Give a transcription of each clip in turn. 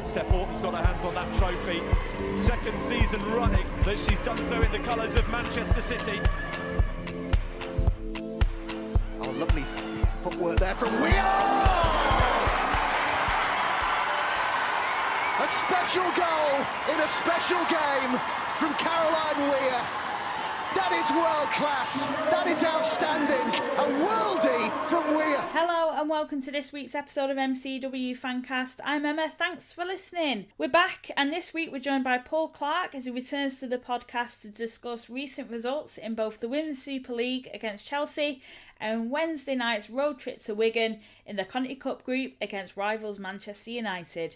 and Steph Horton's got her hands on that trophy. Second season running that she's done so in the colours of Manchester City. Oh, lovely footwork there from Wigan! A special goal in a special game from Caroline Weir. That is world class. That is outstanding. A worldie from Weir. Hello and welcome to this week's episode of MCW Fancast. I'm Emma. Thanks for listening. We're back, and this week we're joined by Paul Clark as he returns to the podcast to discuss recent results in both the Women's Super League against Chelsea and Wednesday night's road trip to Wigan in the Conti Cup Group against rivals Manchester United.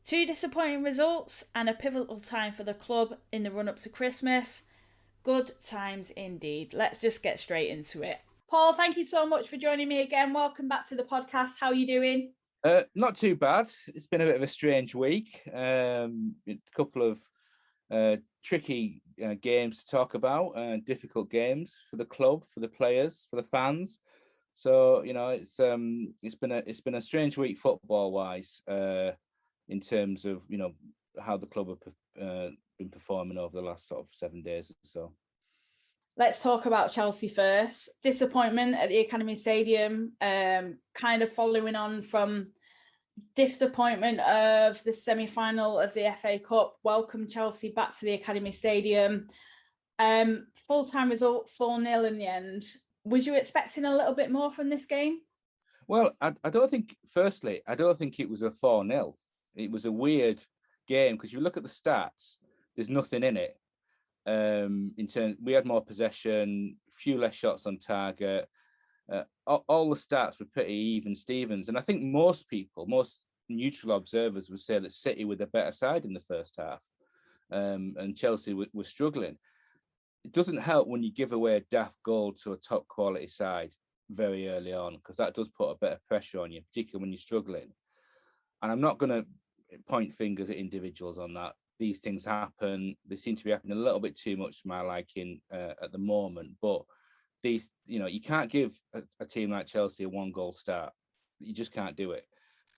Two disappointing results and a pivotal time for the club in the run-up to Christmas. Good times indeed. Let's just get straight into it. Paul, thank you so much for joining me again. Welcome back to the podcast. How are you doing? Not too bad. It's been a bit of a strange week. A couple of tricky games to talk about, difficult games for the club, for the players, for the fans. So it's been a strange week football wise in terms of how the club have been performing over the last sort of 7 days or so. Let's talk about Chelsea first. Disappointment at the Academy Stadium, kind of following on from disappointment of the semi-final of the FA Cup. Welcome Chelsea back to the Academy Stadium. Full-time result 4-0 in the end. Was you expecting a little bit more from this game? Well, I don't think it was a 4-0. It was a weird game because you look at the stats, there's nothing in it. We had more possession, few less shots on target. All the stats were pretty even Stevens, and I think most neutral observers would say that City were the better side in the first half, and Chelsea were struggling. It doesn't help when you give away a daft goal to a top quality side very early on, because that does put a bit of pressure on you, particularly when you're struggling. And I'm not going to point fingers at individuals on that. These things happen. They seem to be happening a little bit too much to my liking at the moment. But these, you can't give a team like Chelsea a 1-goal start. You just can't do it.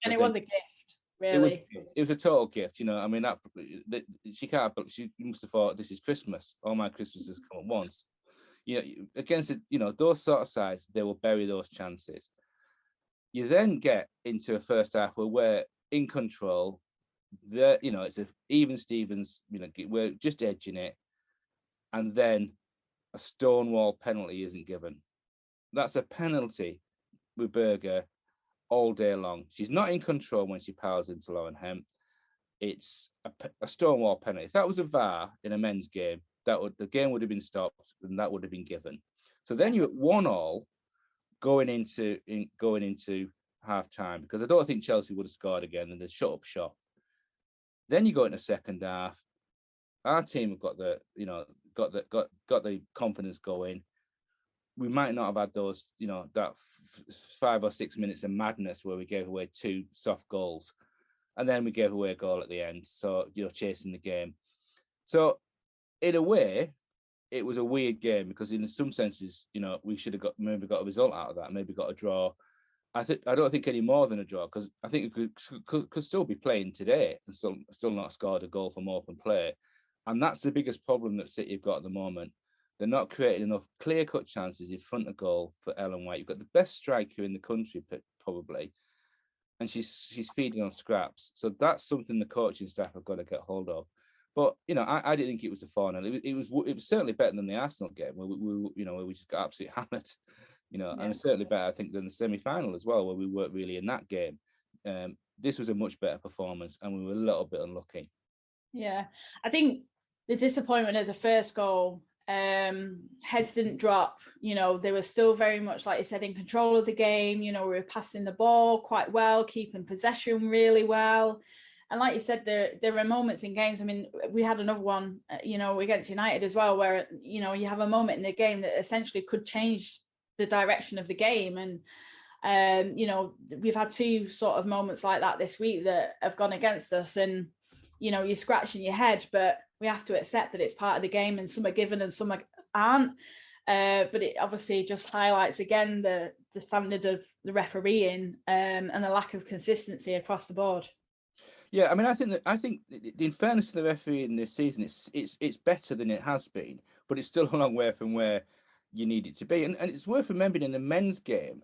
And it was a gift, really. It was a total gift. She must have thought, this is Christmas. All my Christmases come at once. Against those sort of sides, they will bury those chances. You then get into a first half where we're in control. It's a even Stevens, we're just edging it, and then a stonewall penalty isn't given. That's a penalty with Berger all day long. She's not in control when she powers into Lauren Hemp. It's a stonewall penalty. If that was a VAR in a men's game, the game would have been stopped and that would have been given. So then you're at 1-1 going into half time, because I don't think Chelsea would have scored again, and they shut up shop. Then you go into second half. Our team have got the confidence going. We might not have had those, that 5 or 6 minutes of madness where we gave away 2 soft goals, and then we gave away a goal at the end. So chasing the game. So in a way, it was a weird game, because in some senses, we should have maybe got a result out of that, maybe got a draw. I don't think any more than a draw, because I think we could still be playing today and still not scored a goal from open play. And that's the biggest problem that City have got at the moment. They're not creating enough clear-cut chances in front of goal for Ellen White. You've got the best striker in the country, probably, and she's feeding on scraps. So that's something the coaching staff have got to get hold of. But I didn't think it was a 4-0. It was certainly better than the Arsenal game where we just got absolutely hammered. And it's certainly better, I think, than the semi-final as well, where we weren't really in that game. This was a much better performance, and we were a little bit unlucky. Yeah, I think the disappointment of the first goal, heads didn't drop. They were still very much, like you said, in control of the game. We were passing the ball quite well, keeping possession really well. And like you said, there are moments in games. I mean, we had another one, against United as well, where, you have a moment in the game that essentially could change the direction of the game. And we've had 2 sort of moments like that this week that have gone against us, and you're scratching your head, but we have to accept that it's part of the game, and some are given and some aren't. But it obviously just highlights again the standard of the refereeing, and the lack of consistency across the board. Yeah, I mean, in fairness to the referee in this season, it's better than it has been, but it's still a long way from where you need it to be. And it's worth remembering in the men's game,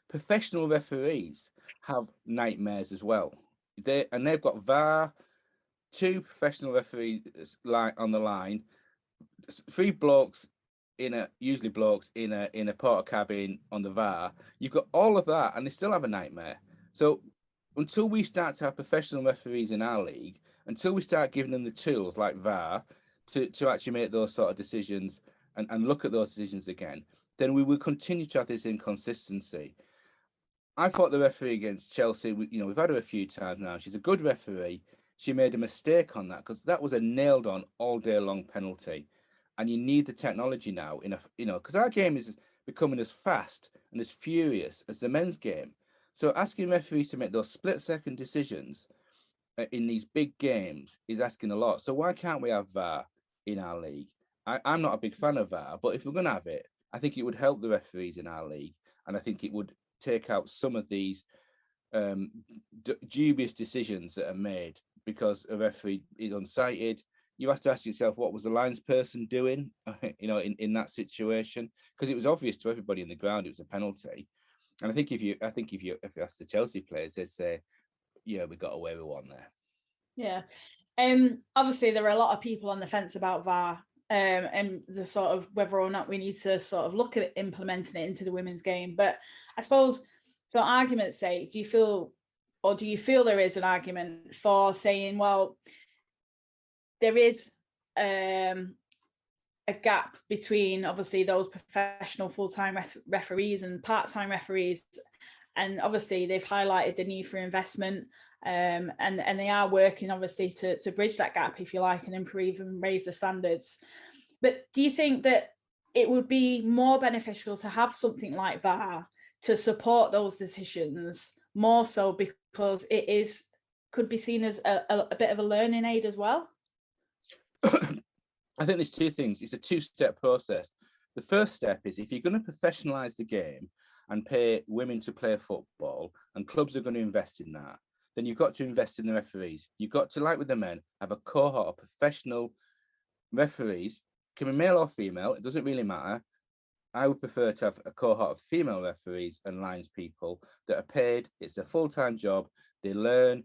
professional referees have nightmares as well. They've got VAR, two professional referees on the line, three blokes usually blokes in a porter cabin on the VAR. You've got all of that, and they still have a nightmare. So until we start to have professional referees in our league, until we start giving them the tools like VAR to actually make those sort of decisions and look at those decisions again, then we will continue to have this inconsistency. I thought the referee against Chelsea, we've had her a few times now. She's a good referee. She made a mistake on that because that was a nailed on all day long penalty. And you need the technology now because our game is becoming as fast and as furious as the men's game. So asking referees to make those split-second decisions in these big games is asking a lot. So why can't we have VAR in our league? I'm not a big fan of VAR, but if we're going to have it, I think it would help the referees in our league, and I think it would take out some of these dubious decisions that are made because a referee is unsighted. You have to ask yourself, what was the linesperson doing, in that situation? Because it was obvious to everybody in the ground it was a penalty. And I think if you ask the Chelsea players, they say, yeah, we got away with one there. Yeah. Obviously there are a lot of people on the fence about VAR, and the sort of whether or not we need to sort of look at implementing it into the women's game. But I suppose, for argument's sake, do you feel there is an argument for saying, well, there is a gap between obviously those professional full-time referees and part-time referees, and obviously they've highlighted the need for investment, and they are working obviously to bridge that gap, if you like, and improve and raise the standards. But do you think that it would be more beneficial to have something like VAR to support those decisions more so, because it could be seen as a bit of a learning aid as well? I think there's two things. It's a two-step process. The first step is, if you're going to professionalize the game and pay women to play football, and clubs are going to invest in that, then you've got to invest in the referees. You've got to, like with the men, have a cohort of professional referees, can be male or female, it doesn't really matter. I would prefer to have a cohort of female referees and lines people that are paid. It's a full-time job. They learn,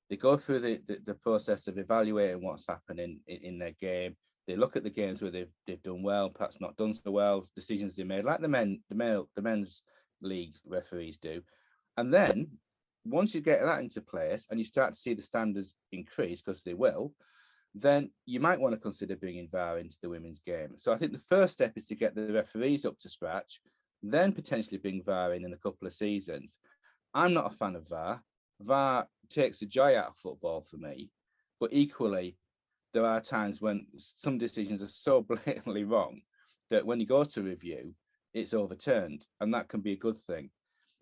they go through the process of evaluating what's happening in their game. They look at the games where they've done well, perhaps not done so well, decisions they made, like the men's league referees do. And then once you get that into place and you start to see the standards increase, because they will, then you might want to consider bringing VAR into the women's game. So I think the first step is to get the referees up to scratch, then potentially bring VAR in a couple of seasons. I'm not a fan of VAR. VAR takes the joy out of football for me, but equally, there are times when some decisions are so blatantly wrong that when you go to review, it's overturned, and that can be a good thing.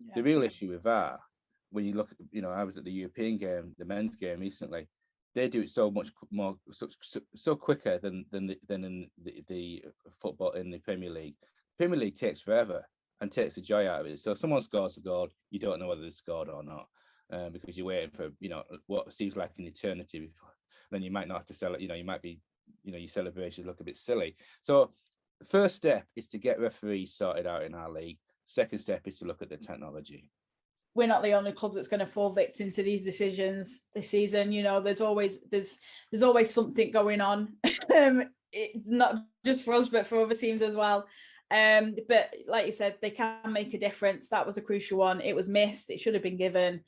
Yeah. The real issue with VAR, when you look, I was at the European game, the men's game recently, they do it so much more, so quicker than in the football in the Premier League. Premier League takes forever and takes the joy out of it. So if someone scores a goal, you don't know whether they scored or not, because you're waiting for what seems like an eternity before. Then you might not have to sell it. You might be, your celebrations look a bit silly. So the first step is to get referees sorted out in our league. Second step is to look at the technology. We're not the only club that's going to fall victim to these decisions this season. There's always something going on, not just for us, but for other teams as well. But like you said, they can make a difference. That was a crucial one. It was missed. It should have been given.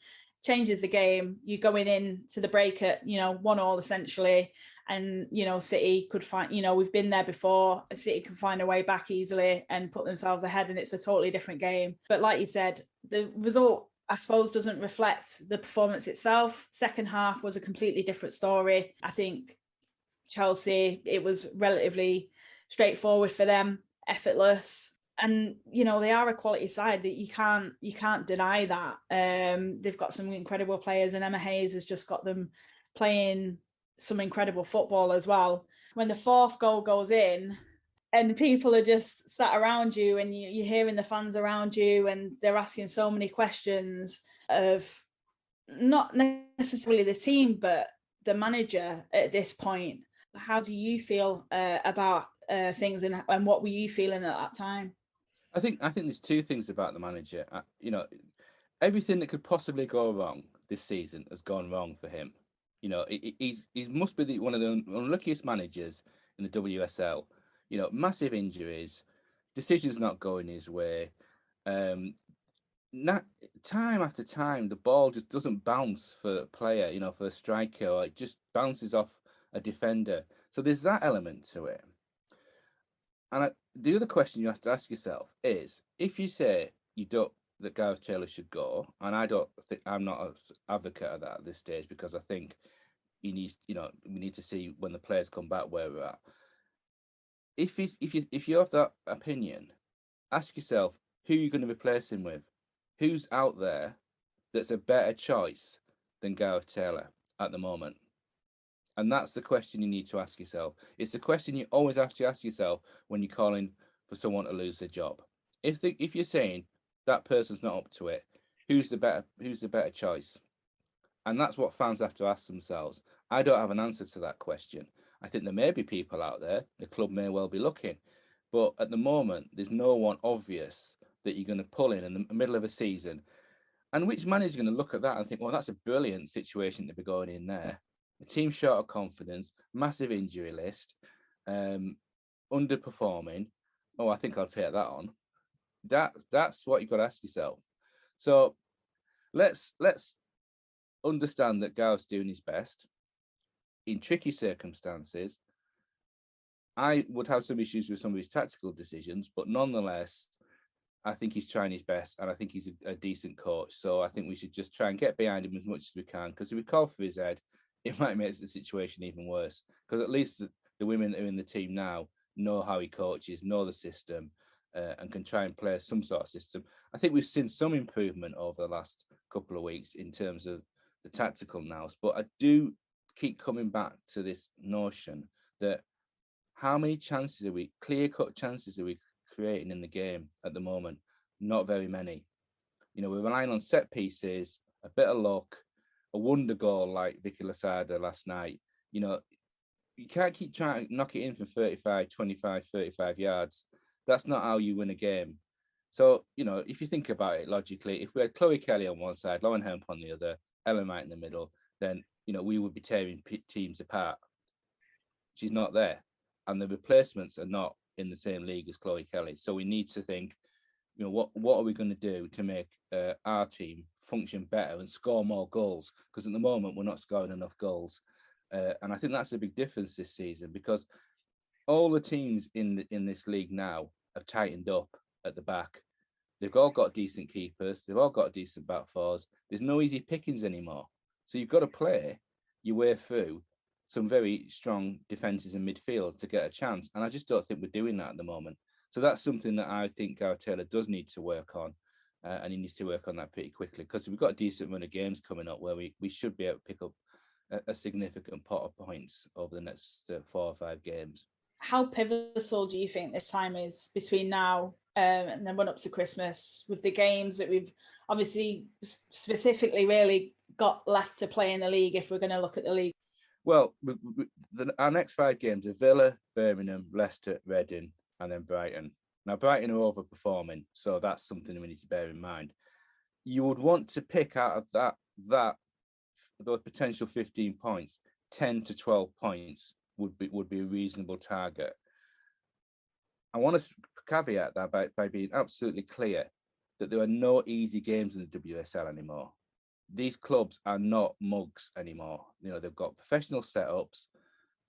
Changes the game. You're going into the break at 1-1 essentially, and City could find, we've been there before. City can find a way back easily and put themselves ahead, and it's a totally different game. But like you said, the result, I suppose, doesn't reflect the performance itself. Second half was a completely different story. I think Chelsea, it was relatively straightforward for them, effortless. And they are a quality side that you can't deny that. They've got some incredible players, and Emma Hayes has just got them playing some incredible football as well. When the fourth goal goes in and people are just sat around you, and you're hearing the fans around you, and they're asking so many questions of not necessarily the team, but the manager at this point. How do you feel about things, and what were you feeling at that time? I think there's two things about the manager. Everything that could possibly go wrong this season has gone wrong for him. He must be one of the unluckiest managers in the WSL. Massive injuries, decisions not going his way. Time after time, the ball just doesn't bounce for a player, for a striker, or it just bounces off a defender. So there's that element to it. And the other question you have to ask yourself is, if you say you don't that Gareth Taylor should go, and I'm not an advocate of that at this stage, because I think he needs, we need to see when the players come back where we're at. If you have that opinion, ask yourself who you're going to replace him with. Who's out there that's a better choice than Gareth Taylor at the moment? And that's the question you need to ask yourself. It's the question you always have to ask yourself when you're calling for someone to lose their job. If you're saying that person's not up to it, who's the better choice? And that's what fans have to ask themselves. I don't have an answer to that question. I think there may be people out there, the club may well be looking, but at the moment, there's no one obvious that you're going to pull in the middle of a season. And which manager is going to look at that and think, well, that's a brilliant situation to be going in there. A team short of confidence, massive injury list, underperforming. Oh, I think I'll take that on. That's what you've got to ask yourself. So let's understand that Gareth's doing his best in tricky circumstances. I would have some issues with some of his tactical decisions, but nonetheless, I think he's trying his best, and I think he's a decent coach. So I think we should just try and get behind him as much as we can, because if we call for his head, it might make the situation even worse. Because at least the women that are in the team now know how he coaches, know the system, and can try and play some sort of system. I think we've seen some improvement over the last couple of weeks in terms of the tactical nous, but I do keep coming back to this notion that how many chances clear-cut chances are we creating in the game at the moment? Not very many. We're relying on set pieces, a bit of luck, a wonder goal like Vicky Losada last night. You can't keep trying to knock it in from 35, 25, 35 yards. That's not how you win a game. So, if you think about it logically, if we had Chloe Kelly on one side, Lauren Hemp on the other, Ellen Knight in the middle, then, we would be tearing teams apart. She's not there. And the replacements are not in the same league as Chloe Kelly. So we need to think, what are we going to do to make our team function better and score more goals? Because at the moment, we're not scoring enough goals. And I think that's a big difference this season, because all the teams in this league now have tightened up at the back. They've all got decent keepers. They've all got decent back fours. There's no easy pickings anymore. So you've got to play your way through some very strong defences in midfield to get a chance. And I just don't think we're doing that at the moment. So that's something that I think Gareth Taylor does need to work on. And he needs to work on that pretty quickly, because we've got a decent run of games coming up where we should be able to pick up a significant pot of points over the next 4 or 5 games. How pivotal do you think this time is between now and then run up to Christmas, with the games that we've obviously specifically really got left to play in the league, if we're going to look at the league? Well, our next 5 games are Villa, Birmingham, Leicester, Reading, and then Brighton. Now, Brighton are overperforming, so that's something we need to bear in mind. You would want to pick out of those potential 15 points, 10 to 12 points would be a reasonable target. I want to caveat that by being absolutely clear that there are no easy games in the WSL anymore. These clubs are not mugs anymore. They've got professional setups.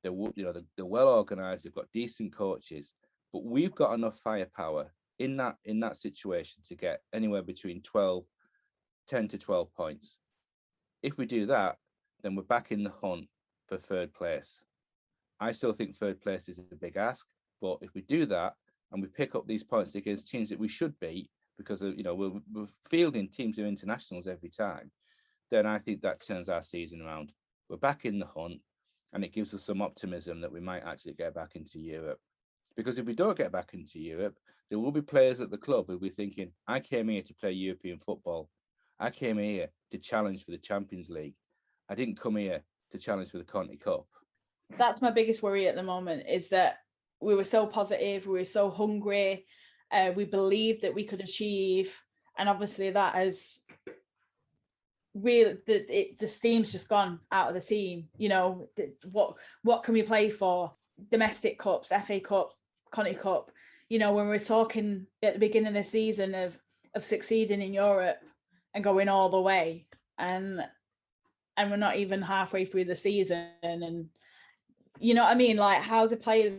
They're well organised. They've got decent coaches. But we've got enough firepower in that situation to get anywhere between 10 to 12 points. If we do that, then we're back in the hunt for 3rd place. I still think 3rd place is a big ask, but if we do that and we pick up these points against teams that we should beat, because we're fielding teams who are internationals every time, then I think that turns our season around. We're back in the hunt, and it gives us some optimism that we might actually get back into Europe. Because if we don't get back into Europe, there will be players at the club who'll be thinking, I came here to play European football. I came here to challenge for the Champions League. I didn't come here to challenge for the Conti Cup. That's my biggest worry at the moment, is that we were so positive, we were so hungry, we believed that we could achieve, and obviously that has really, the steam's just gone out of the team. You know, what can we play for? Domestic cups, FA Cup, Conti Cup. You know, when we're talking at the beginning of the season of succeeding in Europe and going all the way, and we're not even halfway through the season, and you know what I mean? Like, how the players,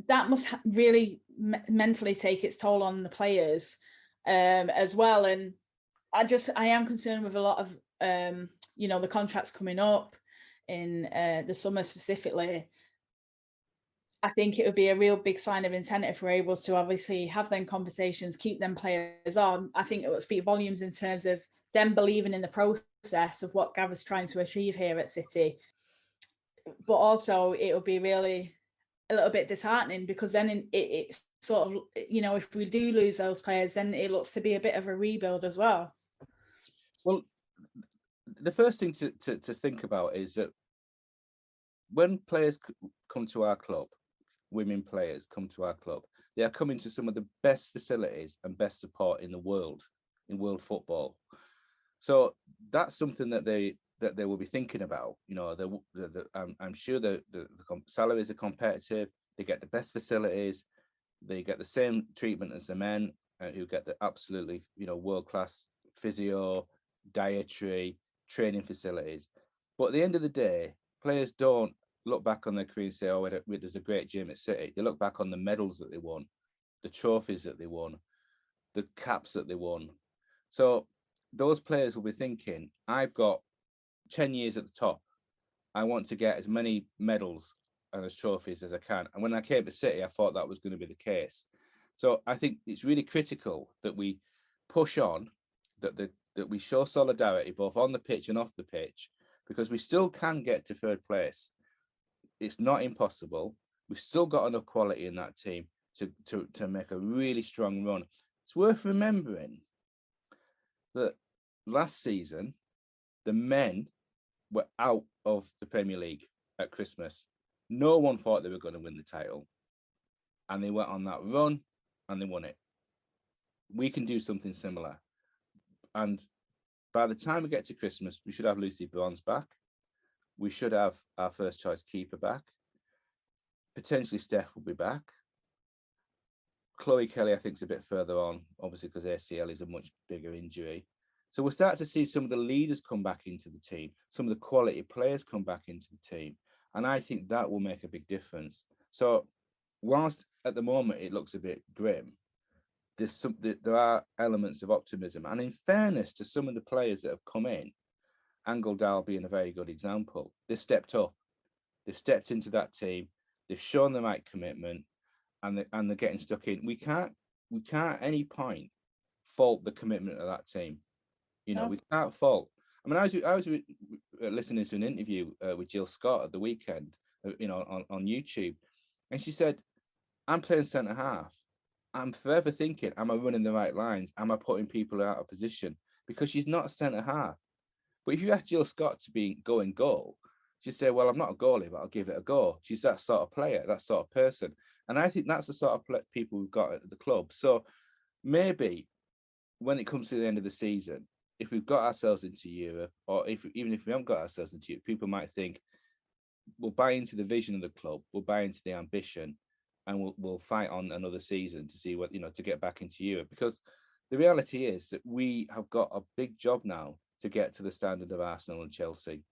that must really mentally take its toll on the players as well. And I am concerned with a lot of, you know, the contracts coming up in the summer specifically. I think it would be a real big sign of intent if we're able to obviously have them conversations, keep them players on. I think it would speak volumes in terms of them believing in the process of what Gareth's trying to achieve here at City. But also it will be really a little bit disheartening, because then it's sort of, you know, if we do lose those players, then it looks to be a bit of a rebuild as well. Well, the first thing to think about is that when players come to our club, women players come to our club, they are coming to some of the best facilities and best support in the world, in world football. So that's something that they will be thinking about. You know, I'm sure the salaries are competitive. They get the best facilities. They get the same treatment as the men, who get the absolutely, you know, world-class physio, dietary, training facilities. But at the end of the day, players don't look back on their career and say, oh, there's a great gym at City. They look back on the medals that they won, the trophies that they won, the caps that they won. So those players will be thinking, I've got 10 years at the top. I want to get as many medals and as trophies as I can. And when I came to City, I thought that was going to be the case. So I think it's really critical that we push on, that we show solidarity both on the pitch and off the pitch, because we still can get to third place. It's not impossible. We've still got enough quality in that team to make a really strong run. It's worth remembering that last season, the men were out of the Premier League at Christmas. No one thought they were going to win the title. And they went on that run and they won it. We can do something similar. And by the time we get to Christmas, we should have Lucy Bronze back. We should have our first choice keeper back. Potentially Steph will be back. Chloe Kelly, I think, is a bit further on, obviously, because ACL is a much bigger injury. So we'll start to see some of the leaders come back into the team, some of the quality players come back into the team. And I think that will make a big difference. So whilst at the moment it looks a bit grim, there are elements of optimism. And in fairness to some of the players that have come in, Angledal being a very good example, they've stepped up. They've stepped into that team. They've shown the right commitment, and they're getting stuck in. We can't at any point fault the commitment of that team. You know, we can't fault. I mean, I was listening to an interview with Jill Scott at the weekend, you know, on YouTube, and she said, "I'm playing centre half. I'm forever thinking, am I running the right lines? Am I putting people out of position?" Because she's not centre half. But if you ask Jill Scott to go in goal, she'd say, "Well, I'm not a goalie, but I'll give it a go." She's that sort of player, that sort of person, and I think that's the sort of people we've got at the club. So maybe when it comes to the end of the season, if we've got ourselves into Europe, or even if we haven't got ourselves into Europe, people might think we'll buy into the vision of the club, we'll buy into the ambition, and we'll fight on another season to see what, you know, to get back into Europe. Because the reality is that we have got a big job now to get to the standard of Arsenal and Chelsea.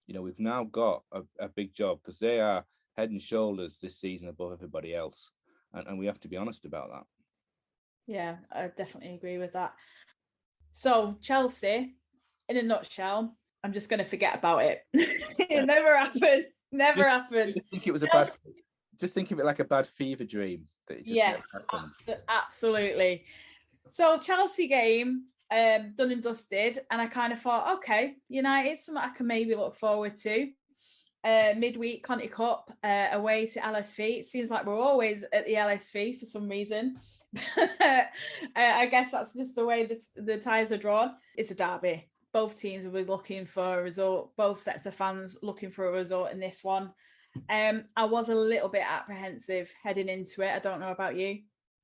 You know, we've now got a big job, because they are head and shoulders this season above everybody else, and we have to be honest about that. Yeah, I definitely agree with that. So Chelsea, in a nutshell, I'm just going to forget about it. It never happened. Never happened. Just think it was just think of it like a bad fever dream. That it just yes, absolutely. So Chelsea game, done and dusted, and I kind of thought, okay, United, something I can maybe look forward to. Midweek Conti Cup away to LSV. It seems like we're always at the LSV for some reason. I guess that's just the way the ties are drawn. It's a derby. both teams will be looking for a result. Both sets of fans looking for a result in this one. I was a little bit apprehensive heading into it. I don't know about you.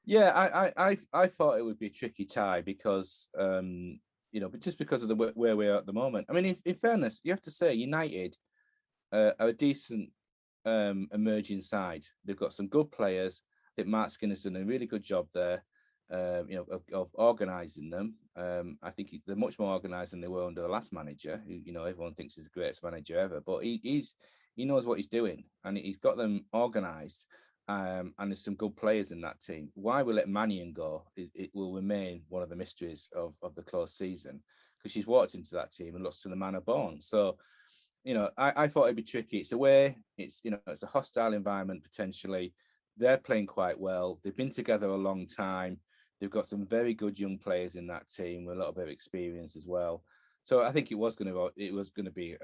Yeah, I thought it would be a tricky tie because but just because of where we are at the moment. I mean, in fairness, you have to say United are a decent emerging side. They've got some good players. I think Mark Skinner's done a really good job there, of organising them. I think they're much more organised than they were under the last manager, who, everyone thinks is the greatest manager ever. But he knows what he's doing, and he's got them organised. And there's some good players in that team. Why we let Mannion go, it will remain one of the mysteries of the close season, because she's walked into that team and looks to the manner born. So, I thought it'd be tricky. It's away. It's a hostile environment potentially. They're playing quite well. They've been together a long time. They've got some very good young players in that team with a little bit of experience as well. So I think it was going to be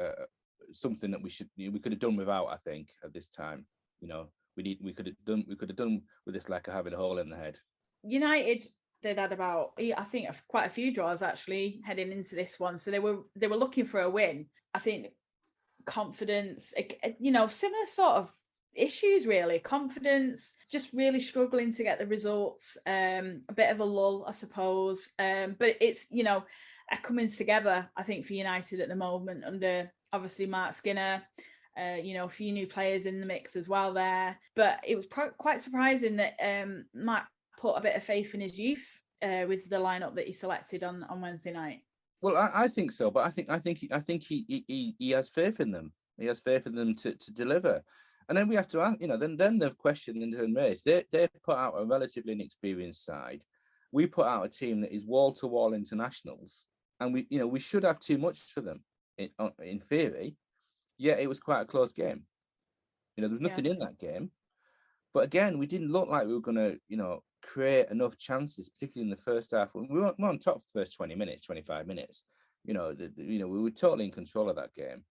something that we could have done without. I think at this time, we could have done with this like having a hole in the head. United did had about, I think, quite a few draws actually heading into this one, so they were looking for a win. I think confidence, similar sort of issues really. Confidence, just really struggling to get the results. A bit of a lull, I suppose. But it's a coming together, I think, for United at the moment under obviously Mark Skinner. A few new players in the mix as well there. But it was quite surprising that Mark put a bit of faith in his youth with the lineup that he selected on Wednesday night. Well, I think so, but I think he has faith in them. He has faith in them to deliver. And then we have to ask, then they've questioned and raised. They put out a relatively inexperienced side. We put out a team that is wall-to-wall internationals, and we should have too much for them in theory. Yeah, it was quite a close game. There was nothing in that game. But again, we didn't look like we were going to, create enough chances, particularly in the first half. We were on top of the first 20 minutes, 25 minutes. We were totally in control of that game.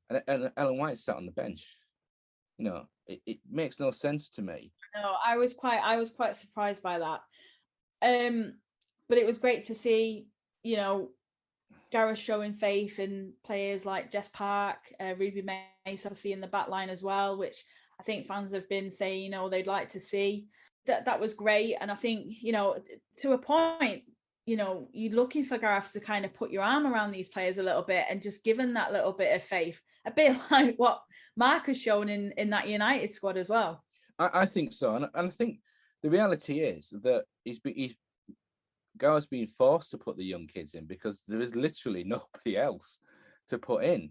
And Ellen White sat on the bench. It makes no sense to me. No, I was quite surprised by that. But it was great to see, Gareth showing faith in players like Jess Park, Ruby Mace, obviously in the back line as well, which I think fans have been saying, they'd like to see. That was great. And I think, to a point, you're looking for Gareth to kind of put your arm around these players a little bit and just give them that little bit of faith, a bit like what Mark has shown in that United squad as well. I think so. And I think the reality is that Gareth's being forced to put the young kids in because there is literally nobody else to put in.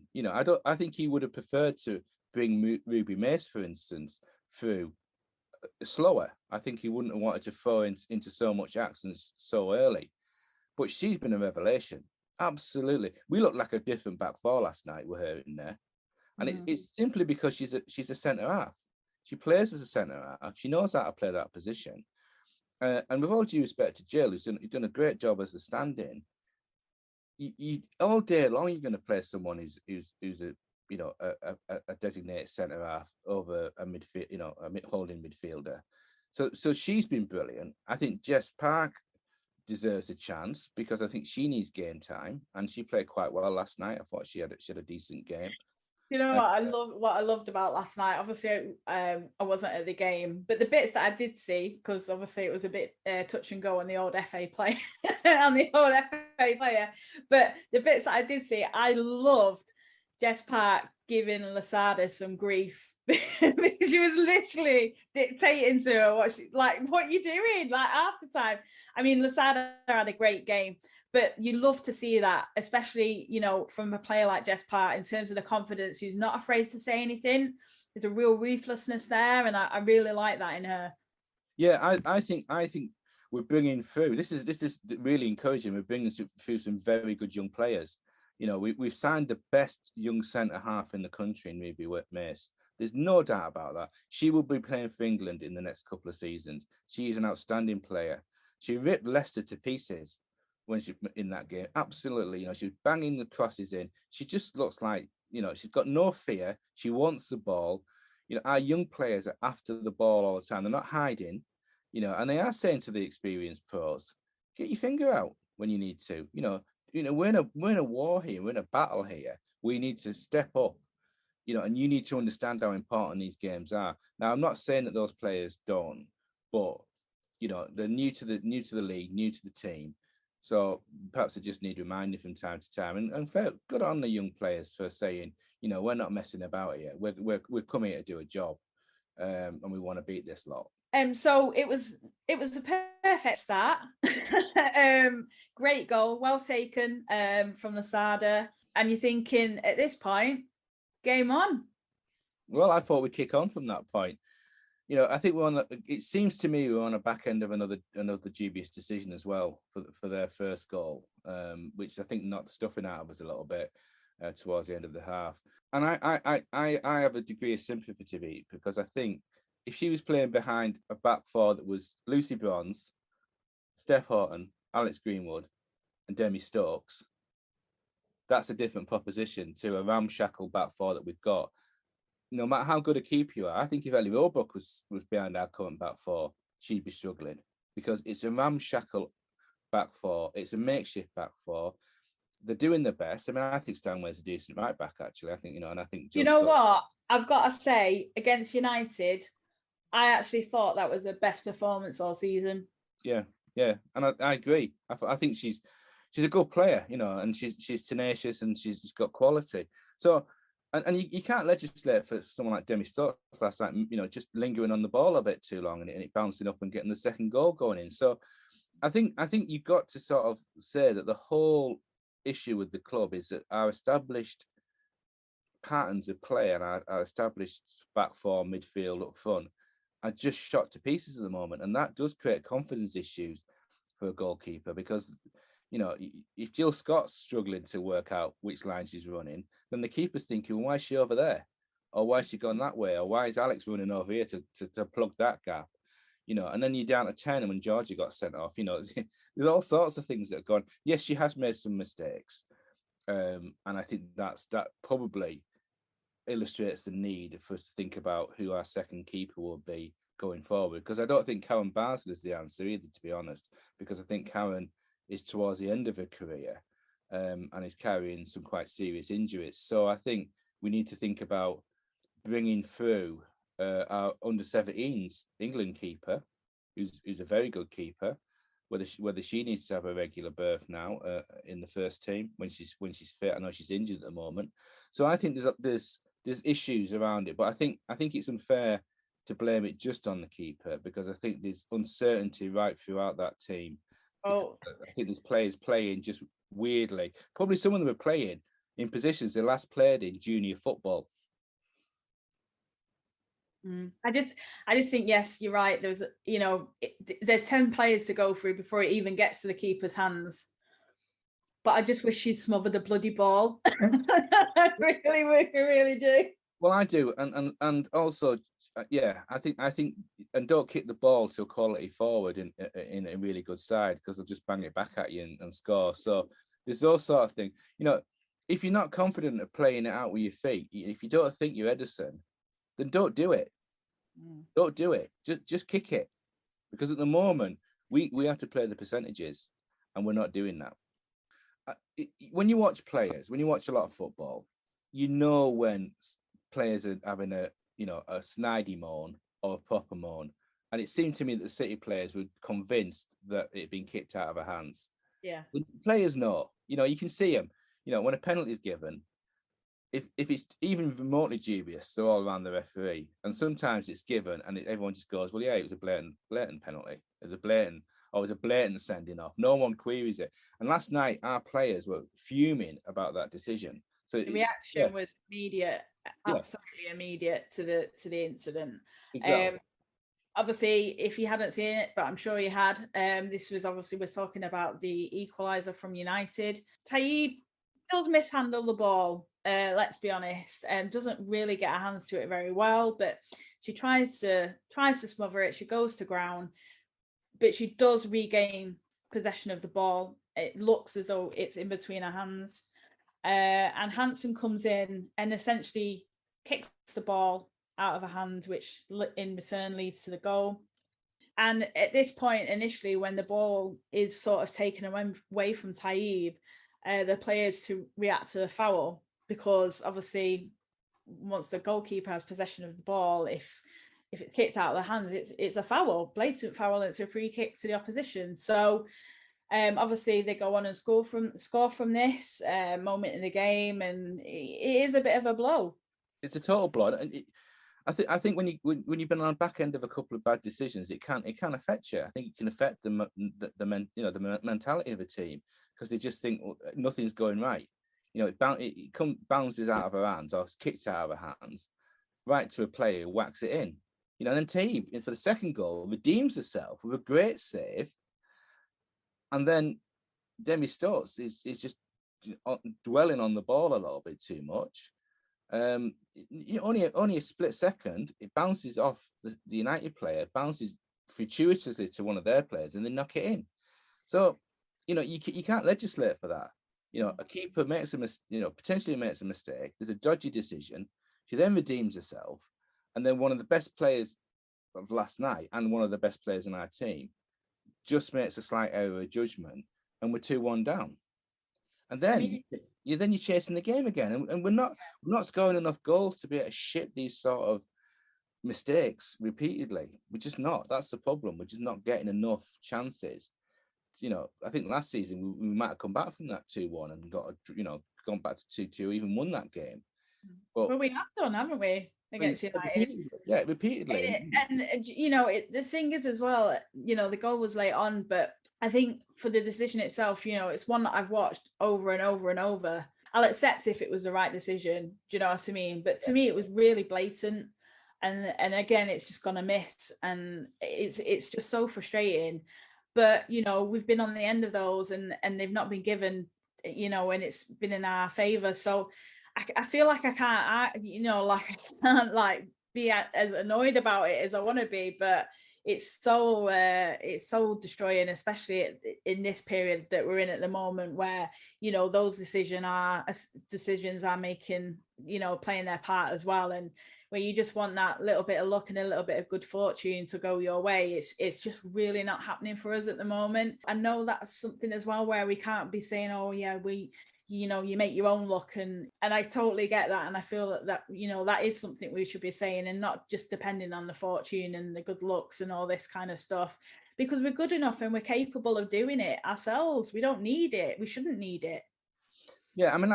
I think he would have preferred to bring Ruby Mace, for instance, through slower. I think he wouldn't have wanted to throw into so much action so early. But she's been a revelation. Absolutely. We looked like a different back four last night with her in there. And it's simply because she's a centre half. She plays as a centre half. She knows how to play that position. And with all due respect to Jill, who's done a great job as a stand-in, you all day long you're going to play someone who's a designated centre half over a midfield, a holding midfielder. So she's been brilliant. I think Jess Park deserves a chance because I think she needs game time, and she played quite well last night. I thought she had a decent game. What I loved about last night, obviously I wasn't at the game, but the bits that I did see, because obviously it was a bit touch and go on the old FA player but the bits that I did see, I loved Jess Park giving Lasada some grief because she was literally dictating to her what you doing, like half the time. I mean, Lasada had a great game, but you love to see that, especially, from a player like Jess Park, in terms of the confidence, who's not afraid to say anything. There's a real ruthlessness there, and I really like that in her. Yeah, I think we're bringing through. This is really encouraging. We're bringing through some very good young players. We've signed the best young centre half in the country in Ruby Mace. There's no doubt about that. She will be playing for England in the next couple of seasons. She is an outstanding player. She ripped Leicester to pieces when she in that game. Absolutely. She was banging the crosses in. She just looks like, she's got no fear. She wants the ball. Our young players are after the ball all the time. They're not hiding, and they are saying to the experienced pros, get your finger out when you need to. we're in a war here. We're in a battle here. We need to step up, and you need to understand how important these games are. Now, I'm not saying that those players don't, but they're new to the league, new to the team. So perhaps they just need reminding from time to time. And fair, good on the young players for saying, we're not messing about here. We're coming here to do a job, and we want to beat this lot. So it was a perfect start. Great goal, well taken from Lasada. And you're thinking at this point, game on. Well, I thought we'd kick on from that point. I think it seems to me we're on a back end of another dubious decision as well for their first goal, which I think knocked the stuffing out of us a little bit towards the end of the half. And I have a degree of sympathy to it, because I think if she was playing behind a back four that was Lucy Bronze, Steph Horton, Alex Greenwood, and Demi Stokes, that's a different proposition to a ramshackle back four that we've got. No matter how good a keeper you are, I think if Ellie Roebuck was behind our current back four, she'd be struggling, because it's a ramshackle back four. It's a makeshift back four. They're doing their best. I mean, I think Stanway's a decent right back, actually. I think, and I think... what? I've got to say, against United, I actually thought that was the best performance all season. Yeah. And I agree. I think she's a good player, and she's tenacious and she's got quality. So... And you can't legislate for someone like Demi Stokes last night, just lingering on the ball a bit too long and it bouncing up and getting the second goal going in. So I think you've got to sort of say that the whole issue with the club is that our established patterns of play and our established back four, midfield, up front are just shot to pieces at the moment. And that does create confidence issues for a goalkeeper, because if Jill Scott's struggling to work out which line she's running, then the keeper's thinking, well, why is she over there? Or why is she gone that way? Or why is Alex running over here to plug that gap? And then you're down to 10 when Georgia got sent off. There's all sorts of things that have gone. Yes, she has made some mistakes. And I think that probably illustrates the need for us to think about who our second keeper will be going forward. Because I don't think Karen Barnsley is the answer either, to be honest, because I think Karen is towards the end of her career and is carrying some quite serious injuries. So I think we need to think about bringing through our under-17s England keeper, who's a very good keeper, whether she needs to have a regular berth now in the first team when she's fit. I know she's injured at the moment. So I think there's issues around it, but I think it's unfair to blame it just on the keeper, because I think there's uncertainty right throughout that team. Oh, I think there's players playing just weirdly. Probably some of them are playing in positions they last played in junior football. I just think, yes, you're right. There's there's 10 players to go through before it even gets to the keeper's hands. But I just wish she'd smother the bloody ball. I really do. Well, I do, and also. Yeah, I think, and don't kick the ball to a quality forward in a really good side, because they'll just bang it back at you and score. So there's those sort of thing. If you're not confident of playing it out with your feet, if you don't think you're Ederson, then don't do it. Don't do it. Just kick it, because at the moment we have to play the percentages, and we're not doing that. When you watch players, when you watch a lot of football, when players are having a snidey moan or a proper moan. And it seemed to me that the City players were convinced that it had been kicked out of their hands. Yeah. The players know, you can see them, when a penalty is given, if it's even remotely dubious, they're all around the referee. And sometimes it's given and everyone just goes, well, yeah, it was a blatant penalty. It was a blatant sending off. No one queries it. And last night, our players were fuming about that decision. So the reaction was immediate, absolutely immediate to the incident. Exactly. Obviously, if you hadn't seen it, but I'm sure you had, this was obviously, we're talking about the equaliser from United. Taib does mishandle the ball, let's be honest, doesn't really get her hands to it very well, but she tries to smother it. She goes to ground, but she does regain possession of the ball. It looks as though it's in between her hands. And Hansen comes in and essentially kicks the ball out of her hand, which in return leads to the goal. And at this point, initially, when the ball is sort of taken away from Taib, the players to react to a foul, because obviously once the goalkeeper has possession of the ball, if it kicks out of their hands, it's a foul, blatant foul, and it's a free kick to the opposition. So obviously they go on and score from this moment in the game, and it is a bit of a blow. It's a total blow, and I think when you've been on the back end of a couple of bad decisions, it can affect you. I think it can affect the mentality of a team, because they just think, well, nothing's going right. It bounces out of her hands, or it's kicked out of her hands, right to a player who whacks it in. And then team for the second goal redeems herself with a great save, and then Demi Stokes is just dwelling on the ball a little bit too much. Only a split second, it bounces off the United player, bounces fortuitously to one of their players, and they knock it in. So you can't legislate for that. A keeper potentially makes a mistake. There's a dodgy decision. She then redeems herself, and then one of the best players of last night and one of the best players in our team just makes a slight error of judgment, and we're 2-1 down. And then you're chasing the game again, and we're not scoring enough goals to be able to ship these sort of mistakes repeatedly. We're just not. That's the problem. We're just not getting enough chances. I think last season we might have come back from that 2-1 and gone back to 2-2, even won that game. But we have done, haven't we, against United? Repeatedly. And the thing is as well, the goal was late on, but I think for the decision itself, it's one that I've watched over and over and over. I'll accept if it was the right decision. Do you know what I mean? But to me, it was really blatant. And again, it's just gonna miss, and it's just so frustrating. But we've been on the end of those, and they've not been given, and it's been in our favour. So I feel like I can't be as annoyed about it as I want to be, but it's so destroying, especially in this period that we're in at the moment, where those decisions are making playing their part as well, and where you just want that little bit of luck and a little bit of good fortune to go your way. It's just really not happening for us at the moment. I know that's something as well where we can't be saying, oh yeah, you make your own luck, and I totally get that, and I feel that that is something we should be saying, and not just depending on the fortune and the good looks and all this kind of stuff, because we're good enough and we're capable of doing it ourselves. We don't need it. We shouldn't need it. Yeah, I mean,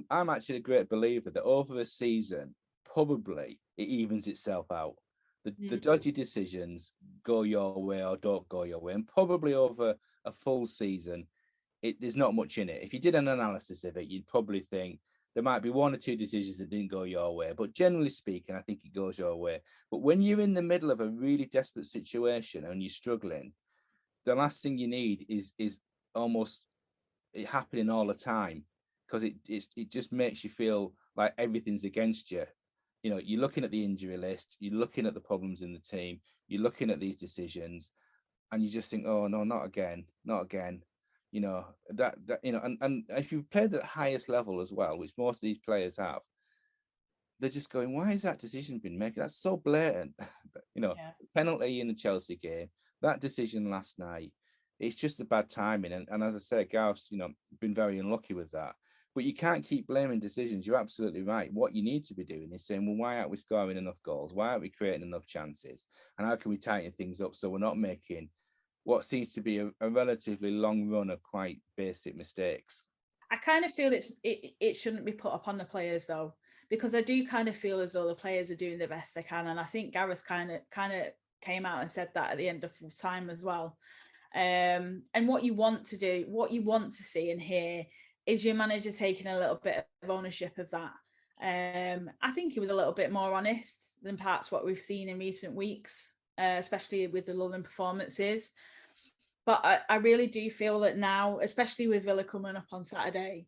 I'm actually a great believer that over a season, probably it evens itself out. The dodgy decisions go your way or don't go your way, and probably over a full season, there's not much in it. If you did an analysis of it, you'd probably think there might be one or two decisions that didn't go your way, but generally speaking, I think it goes your way. But when you're in the middle of a really desperate situation and you're struggling, the last thing you need is almost it happening all the time, because it just makes you feel like everything's against you. You're looking at the injury list, you're looking at the problems in the team, you're looking at these decisions, and you just think, oh no, not again. And if you played at the highest level as well, which most of these players have, they're just going, why has that decision been made? That's so blatant. Penalty in the Chelsea game, that decision last night, it's just a bad timing. And as I said, Gareth's been very unlucky with that. But you can't keep blaming decisions. You're absolutely right. What you need to be doing is saying, well, why aren't we scoring enough goals? Why aren't we creating enough chances? And how can we tighten things up so we're not making what seems to be a relatively long run of quite basic mistakes? I kind of feel it shouldn't be put upon the players though, because I do kind of feel as though the players are doing the best they can, and I think Gareth kind of came out and said that at the end of full time as well. And what you want to do, what you want to see and hear, is your manager taking a little bit of ownership of that. I think he was a little bit more honest than perhaps what we've seen in recent weeks, especially with the London performances. But I really do feel that now, especially with Villa coming up on Saturday,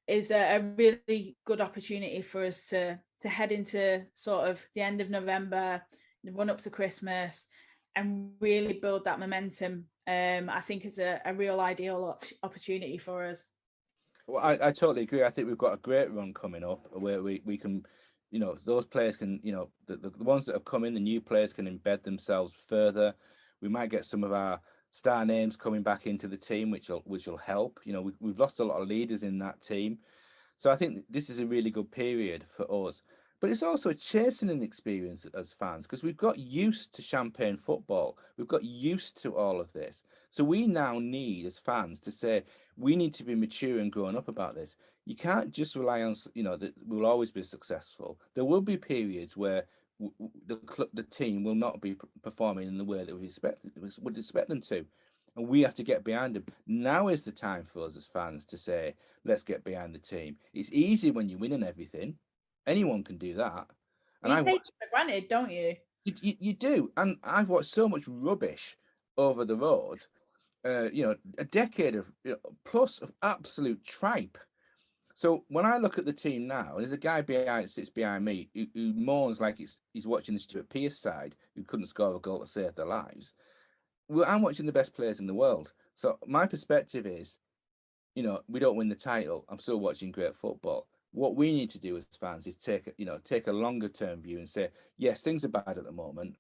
is a really good opportunity for us to head into sort of the end of November, the run up to Christmas, and really build that momentum. I think it's a real ideal opportunity for us. Well, I totally agree. I think we've got a great run coming up where we can, those players can, the ones that have come in, the new players can embed themselves further. We might get some of our star names coming back into the team, which will help. You know, we've lost a lot of leaders in that team, so I think this is a really good period for us. But it's also a chastening experience as fans because we've got used to champagne football. We've got used to all of this. So we now need, as fans, to say we need to be mature and grown up about this. You can't just rely on, you know, that we'll always be successful. There will be periods where the team will not be performing in the way that would expect them to. And we have to get behind them. Now is the time for us as fans to say, let's get behind the team. It's easy when you're winning everything. Anyone can do that. And you take it for granted, don't you? You do. And I've watched so much rubbish over the road, you know, a decade of plus of absolute tripe. So when I look at the team now, there's a guy sits behind me who moans like he's watching the Stuart Pearce side who couldn't score a goal to save their lives. Well, I'm watching the best players in the world. So my perspective is, you know, we don't win the title. I'm still watching great football. What we need to do as fans is take a longer term view and say, yes, things are bad at the moment.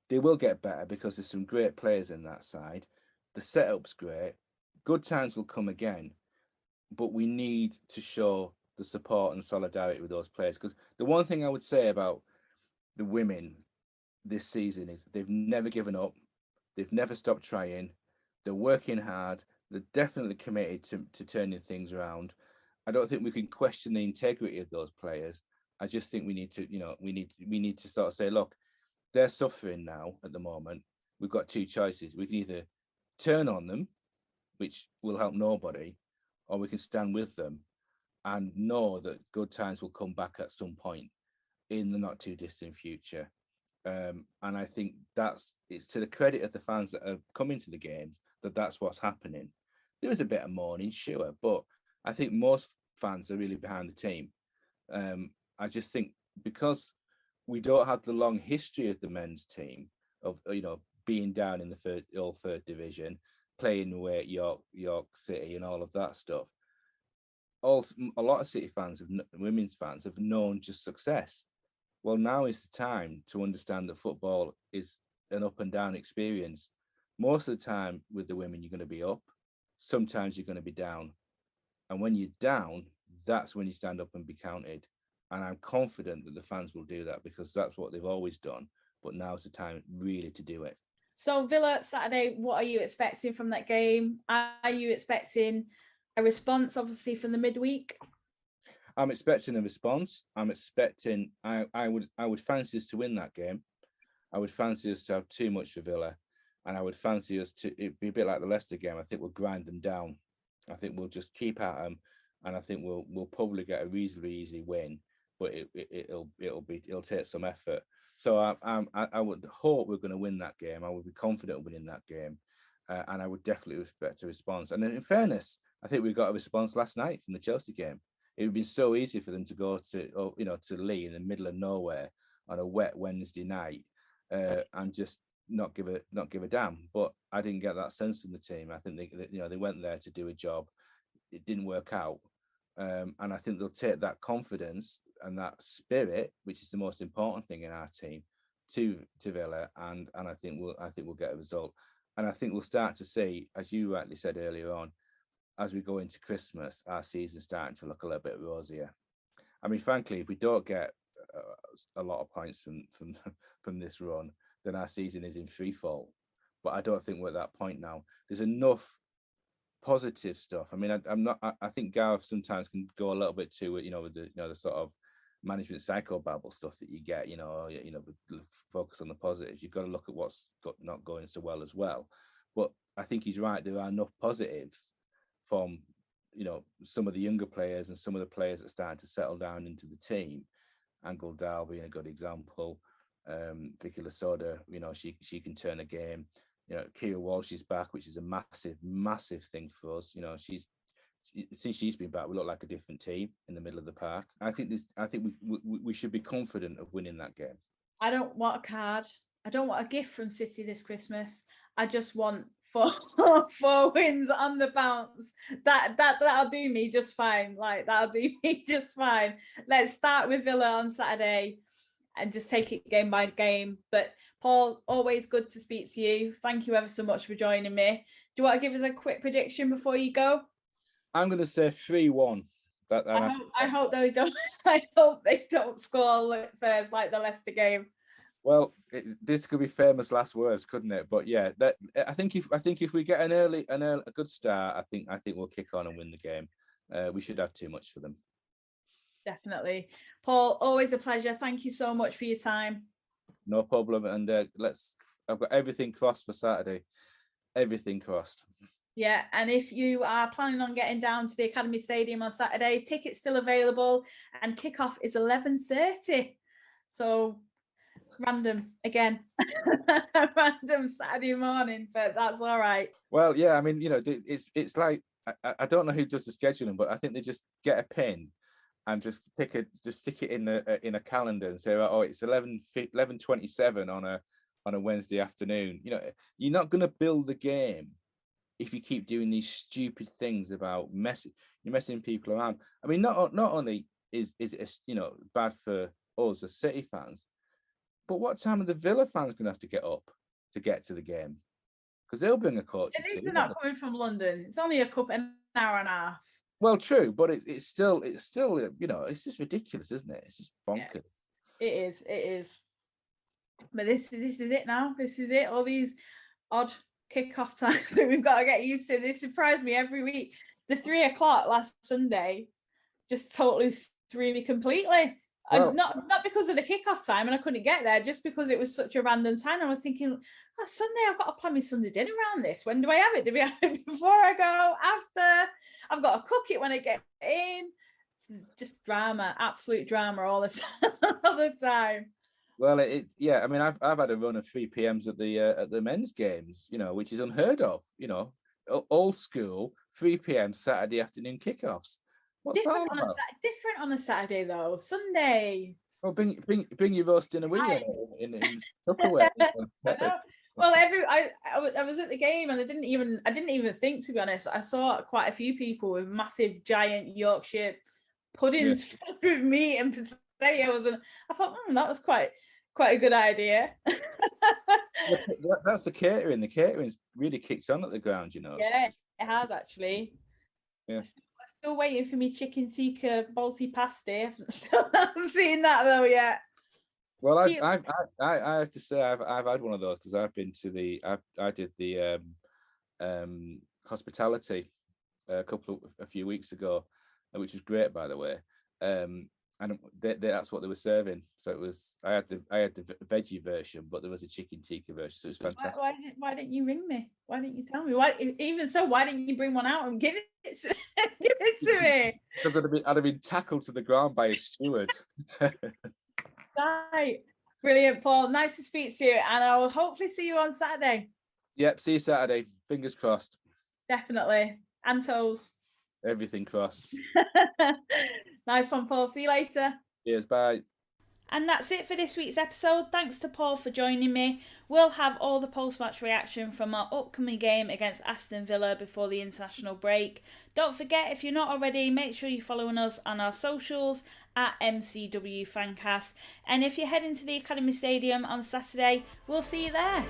They will get better because there's some great players in that side. The setup's great. Good times will come again. But we need to show the support and solidarity with those players. Because the one thing I would say about the women this season is they've never given up. They've never stopped trying. They're working hard. They're definitely committed to turning things around. I don't think we can question the integrity of those players. I just think we need to sort of say, look, they're suffering now at the moment. We've got two choices. We can either turn on them, which will help nobody, or we can stand with them and know that good times will come back at some point in the not too distant future. And I think it's to the credit of the fans that are coming to the games that's what's happening. There is a bit of mourning, sure, but I think most fans are really behind the team. I just think because we don't have the long history of the men's team of, you know, being down in the third division, playing away at York City and all of that stuff. Also, a lot of City fans, women's fans, have known just success. Well, now is the time to understand that football is an up and down experience. Most of the time with the women, you're going to be up. Sometimes you're going to be down. And when you're down, that's when you stand up and be counted. And I'm confident that the fans will do that because that's what they've always done. But now's the time really to do it. So Villa Saturday, what are you expecting from that game? Are you expecting a response, obviously, from the midweek? I'm expecting a response. I'm expecting. I would fancy us to win that game. I would fancy us to have too much for Villa, and I would fancy us to. It'd be a bit like the Leicester game. I think we'll grind them down. I think we'll just keep at them, and I think we'll probably get a reasonably easy win. But it'll take some effort. So I would hope we're going to win that game. I would be confident of winning that game, and I would definitely expect a response. And then in fairness, I think we got a response last night from the Chelsea game. It would be so easy for them to go to Lee in the middle of nowhere on a wet Wednesday night and just not give a damn. But I didn't get that sense from the team. I think they went there to do a job. It didn't work out, and I think they'll take that confidence and that spirit, which is the most important thing in our team, to Villa, and I think we'll get a result. And I think we'll start to see, as you rightly said earlier on, as we go into Christmas, our season's starting to look a little bit rosier. I mean, frankly, if we don't get a lot of points from this run, then our season is in free fall. But I don't think we're at that point now. There's enough positive stuff. I mean, I think Gareth sometimes can go a little bit too, with the sort of management psychobabble stuff that you get. Focus on the positives. You've got to look at what's not going so well as well. But I think he's right. There are enough positives from some of the younger players and some of the players that started to settle down into the team. Angel Dow being a good example. Vicky Lasoda, she can turn a game. Kira Walsh is back, which is a massive thing for us. Since she's been back, we look like a different team in the middle of the park. I think we should be confident of winning that game. I don't want a card. I don't want a gift from City this Christmas. I just want four wins on the bounce. That'll do me just fine. That'll do me just fine. Let's start with Villa on Saturday. and just take it game by game. But Paul, always good to speak to you. Thank you ever so much for joining me. Do you want to give us a quick prediction before you go? I'm going to say 3-1. I hope they don't. I hope they don't score first like the Leicester game. Well, this could be famous last words, couldn't it? But yeah, I think if we get a good start, I think we'll kick on and win the game. We should have too much for them. Definitely, Paul. Always a pleasure. Thank you so much for your time. No problem. And I've got everything crossed for Saturday. Everything crossed. Yeah, and if you are planning on getting down to the Academy Stadium on Saturday, tickets still available, and kickoff is 11:30. So random again, random Saturday morning, but that's all right. Well, yeah, I mean, it's like I don't know who does the scheduling, but I think they just get a pin and just stick it in a calendar and say, oh, it's 11:27 on a Wednesday afternoon. You're not going to build the game if you keep doing these stupid things about you're messing people around. I mean, not only is it bad for us as City fans, but what time are the Villa fans going to have to get up to get to the game? Because they'll bring a coach. At least they're not coming from London. It's only an hour and a half. Well, true, but it's still it's just ridiculous, isn't it? It's just bonkers. Yeah, it is. But this is it now. This is it. All these odd kickoff times that we've got to get used to. They surprise me every week. The 3:00 last Sunday just totally threw me completely. Well, and not because of the kickoff time and I couldn't get there, just because it was such a random time. I was thinking, Sunday, I've got to plan my Sunday dinner around this. When do I have it? Do we have it before I go? After? I've got to cook it when I get in. It's just drama, absolute drama all the time. Well, I mean, I've had a run of 3 p.m. at the men's games, which is unheard of. Old school 3 p.m. Saturday afternoon kickoffs. What's that about? Different on a Saturday though. Sunday. Well, bring your roast dinner with you in Tupperware. Well, I was at the game and I didn't even think, to be honest. I saw quite a few people with massive giant Yorkshire puddings filled with meat and potatoes, and I thought that was quite a good idea. That's the catering. The catering's really kicked on at the ground, Yeah, it has actually. Yeah. I'm still waiting for me chicken tikka balti pasty. I haven't seen that though yet. Well, I have to say I've had one of those because I've been to I did the hospitality a few weeks ago, which was great, by the way. And that's what they were serving. So it was I had the veggie version, but there was a chicken tikka version. So it was fantastic. Why didn't you ring me? Why didn't you tell me? Why didn't you bring one out and give it to me? Because I'd have been tackled to the ground by a steward. Right. Brilliant, Paul. Nice to speak to you, and I will hopefully see you on Saturday. Yep, see you Saturday. Fingers crossed. Definitely. And toes. Everything crossed. Nice one, Paul. See you later. Cheers, bye. And that's it for this week's episode. Thanks to Paul for joining me. We'll have all the post-match reaction from our upcoming game against Aston Villa before the international break. Don't forget, if you're not already, make sure you're following us on our socials at MCW Fancast. And if you're heading to the Academy Stadium on Saturday, we'll see you there.